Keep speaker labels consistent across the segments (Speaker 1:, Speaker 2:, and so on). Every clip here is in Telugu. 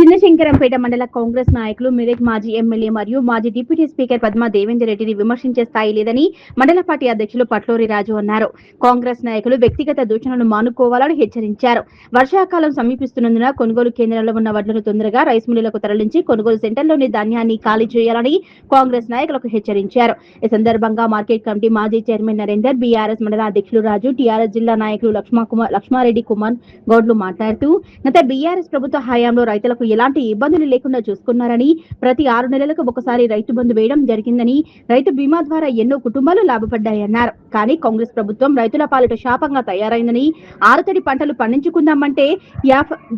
Speaker 1: చిన్నశంకరంపేట మండల కాంగ్రెస్ నాయకులు మెదక్ మాజీ ఎమ్మెల్యే మరియు మాజీ డిప్యూటీ స్పీకర్ పద్మా దేవేందర్ రెడ్డిని విమర్శించే స్థాయి లేదని మండల పార్టీ అధ్యక్షులు పట్లూరి రాజు అన్నారు. కాంగ్రెస్ నాయకులు వ్యక్తిగత దూషణలు మానుకోవాలని హెచ్చరించారు. వర్షాకాలం సమీపిస్తున్నందున కొనుగోలు కేంద్రాల్లో ఉన్న వడ్లను తొందరగా రైస్ మిల్లులకు తరలించి కొనుగోలు సెంటర్లోని ధాన్యాన్ని ఖాళీ చేయాలని కాంగ్రెస్ నాయకులకు హెచ్చరించారు. ఈ సందర్భంగా మార్కెట్ కమిటీ మాజీ చైర్మన్ నరేందర్, బీఆర్ఎస్ మండల అధ్యక్షులు రాజు, టీఆర్ఎస్ జిల్లా నాయకులు లక్ష్మారెడ్డి కుమార్ గౌడ్లు మాట్లాడుతూ గత బీఆర్ఎస్ ప్రభుత్వ హయాంలో రైతులకు ఎలాంటి ఇబ్బందులు లేకుండా చూసుకున్నారని, ప్రతి 6 నెలలకు ఒకసారి రైతు బంధు వేయడం జరిగిందని, రైతు బీమా ద్వారా ఎన్నో కుటుంబాలు లాభపడ్డాయన్నారు. కానీ కాంగ్రెస్ ప్రభుత్వం రైతుల పాలిట శాపంగా తయారైందని, ఆరుతడి పంటలు పండించుకుందామంటే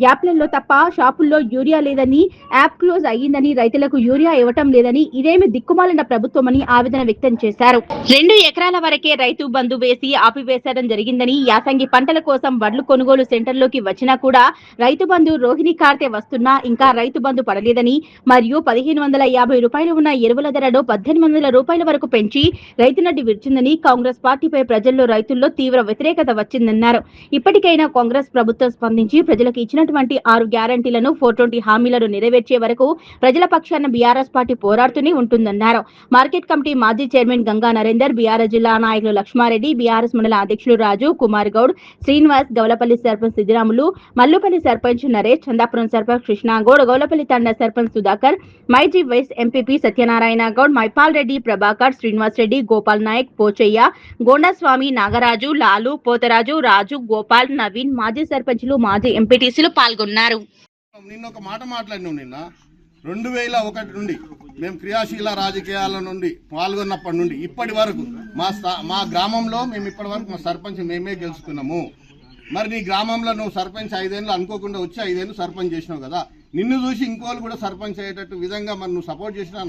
Speaker 1: యాప్లలో తప్ప షాపుల్లో యూరియా లేదని, యాప్ క్లోజ్ అయ్యిందని, రైతులకు యూరియా ఇవ్వటం లేదని, ఇదేమి దిక్కుమాలిన ప్రభుత్వమని ఆవేదన వ్యక్తం చేశారు. 2 ఎకరాల వరకే రైతు బంధు వేసి ఆపివేసడం జరిగిందని, యాసంగి పంటల కోసం వడ్లు కొనుగోలు సెంటర్లోకి వచ్చినా కూడా రైతు బంధు రోహిణి కార్తె వస్తున్నా ఇంకా రైతు బంధు పడలేదని, మరియు 1550 రూపాయలు ఉన్న ఎరువుల ధరను 1800 రూపాయల వరకు పెంచి రైతునడ్డి విరిచిందని, కాంగ్రెస్ పార్టీపై ప్రజల్లో రైతుల్లో తీవ్ర వ్యతిరేకత వచ్చిందన్నారు. ఇప్పటికైనా కాంగ్రెస్ ప్రభుత్వం స్పందించి ప్రజలకు ఇచ్చినటువంటి 6 గ్యారంటీలను 420 హామీలను నెరవేర్చే వరకు ప్రజల పక్షాన బీఆర్ఎస్ పార్టీ పోరాడుతూనే ఉంటుందన్నారు. మార్కెట్ కమిటీ మాజీ చైర్మన్ గంగా నరేందర్, బీఆర్ఎస్ జిల్లా నాయకులు లక్ష్మారెడ్డి, బీఆర్ఎస్ మండల అధ్యక్షులు రాజు, కుమార్ గౌడ్, శ్రీనివాస్, గౌలపల్లి సర్పంచ్ సిద్దిరాములు, మల్లుపల్లి సర్పంచ్ నరేష్, చందాపురం సర్పంచ్ కృష్ణాగౌడ్, గౌలపల్లి తండ సర్పంచ్ సుధాకర్, మైజీ వైస్ ఎంపీపీ సత్యనారాయణ గౌడ్, మైపాల్ రెడ్డి, ప్రభాకర్, శ్రీనివాస్ రెడ్డి, గోపాల్ నాయక్, పోచయ్య, గోండస్వామి, నాగరాజు, లాలు, పోతరాజు, రాజు, గోపాల్, నవీన్, మాజీ సర్పంచ్లు, మాజీ ఎంపీటీసీలు పాల్గొన్నారు.
Speaker 2: నిన్న ఒక మాట మాట్లాడినాం. నిన్న 2001 నుండి మేము క్రియాశీల రాజకీయాల నుండి పాల్గొన్నప్పటి నుండి ఇప్పటి వరకు మా గ్రామంలో మేము ఇప్పటి వరకు మా సర్పంచ్ మేమే గెలుచుకున్నాము. మరి నీ గ్రామంలో నువ్వు సర్పంచ్ 5 ఏళ్ళు అనుకోకుండా వచ్చి 5 ఏళ్ళు సర్పంచ్ చేసినావు కదా, నిన్ను చూసి ఇంకోళ్ళు కూడా సర్పంచ్ అయ్యేటట్టు విధంగా మరి నువ్వు సపోర్ట్ చేసిన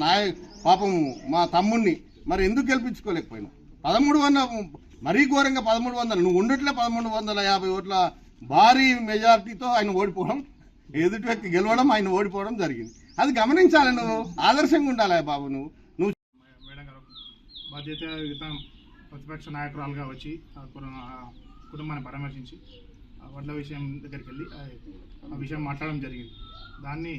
Speaker 2: పాపం మా తమ్ముడిని మరి ఎందుకు గెలిపించుకోలేకపోయినావు? 1300 మరీ ఘోరంగా 1300 నువ్వు ఉండట్లే 1350 ఓట్ల భారీ మెజారిటీతో ఆయన ఓడిపోవడం, ఎదుటి వ్యక్తి గెలవడం, ఆయన ఓడిపోవడం జరిగింది. అది గమనించాలి. నువ్వు ఆదర్శంగా ఉండాలి బాబు. నువ్వు
Speaker 3: మేడం గారు బాధ్యత ప్రతిపక్ష నాయకురాలుగా వచ్చి కుటుంబాన్ని పరామర్శించి వడ్ల విషయం దగ్గరికి వెళ్ళి ఆ విషయం మాట్లాడడం జరిగింది. దాన్ని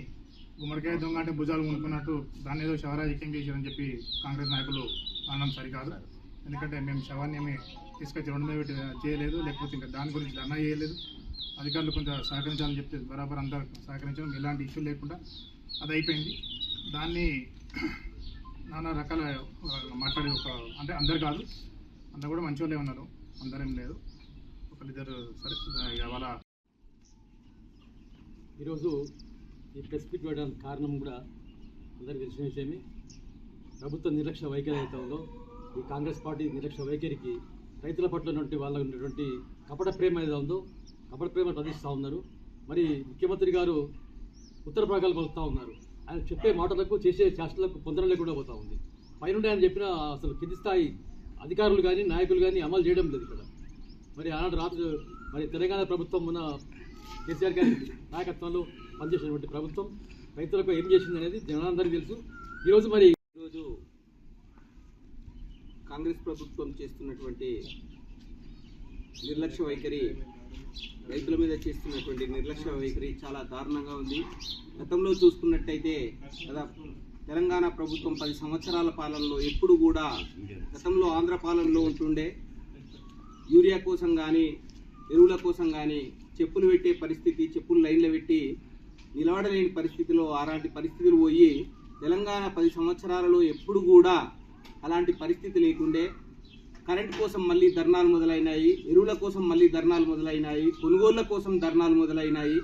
Speaker 3: గుమ్మడికాయ దొంగ అంటే భుజాలు కొనుక్కున్నట్టు దాన్ని ఏదో శవరాజకీయం చేశారని చెప్పి కాంగ్రెస్ నాయకులు అనడం సరికాదు. ఎందుకంటే మేము శవాన్ని ఏమి తీసుకొచ్చి రోడ్డు మీద పెట్టి చేయలేదు, లేకపోతే ఇంకా దాని గురించి ధర్నా చేయలేదు. అధికారులు కొంచెం సహకరించాలని చెప్తే బరాబర్ అందరూ సహకరించడం, ఎలాంటి ఇష్యూ లేకుండా అది అయిపోయింది. దాన్ని నానా రకాల మాట్లాడి అంటే అందరు కాదు, అందరు కూడా మంచి వాళ్ళే ఉన్నారు, అందరేం లేదు, ఒకరిద్దరు సరే. వాళ్ళ
Speaker 4: ఈరోజు ఈ ప్రెస్ మీట్ పెట్టడానికి కారణం కూడా అందరికీ తెలిసిన విషయమే. ప్రభుత్వ నిర్లక్ష్య వైఖరి అయితే ఉందో, ఈ కాంగ్రెస్ పార్టీ నిర్లక్ష్య వైఖరికి రైతుల పట్ల ఉన్నటువంటి వాళ్ళకు ఉన్నటువంటి కపట ప్రేమ ఏదో ఉందో, కపట ప్రేమ ప్రదర్శిస్తూ ఉన్నారు. మరి ముఖ్యమంత్రి గారు ఉత్తర ప్రగలు పలుకుతూ ఉన్నారు. ఆయన చెప్పే మాటలకు చేసే చేష్టలకు పొందడం లేకుండా పోతూ ఉంది. పైనుండి ఆయన చెప్పిన అసలు కింది స్థాయి అధికారులు కానీ నాయకులు కానీ అమలు చేయడం లేదు ఇక్కడ. మరి ఆనాడు రాత్రి మరి తెలంగాణ ప్రభుత్వం ఉన్న కేసీఆర్ గారి నాయకత్వంలో పనిచేసినటువంటి ప్రభుత్వం రైతులకు ఏం చేసింది అనేది జనాలందరికీ తెలుసు. ఈరోజు
Speaker 5: కాంగ్రెస్ ప్రభుత్వం చేస్తున్నటువంటి నిర్లక్ష్య వైఖరి, రైతుల మీద చేస్తున్నటువంటి నిర్లక్ష్య వైఖరి చాలా దారుణంగా ఉంది. గతంలో చూసుకున్నట్టయితే తెలంగాణ ప్రభుత్వం 10 సంవత్సరాల పాలనలో ఎప్పుడు కూడా గతంలో ఆంధ్ర పాలనలో ఉంటుండే యూరియా కోసం కానీ ఎరువుల కోసం కానీ చెప్పులు పెట్టే పరిస్థితి, చెప్పులు లైన్లో పెట్టి నిలబడలేని పరిస్థితిలో అలాంటి పరిస్థితులు పోయి తెలంగాణ 10 సంవత్సరాలలో ఎప్పుడు కూడా అలాంటి పరిస్థితి లేకుండే. కరెంటు కోసం మళ్ళీ ధర్నాలు మొదలైనాయి, ఎరువుల కోసం మళ్ళీ ధర్నాలు మొదలైనాయి, కొనుగోళ్ల కోసం ధర్నాలు మొదలైనాయి.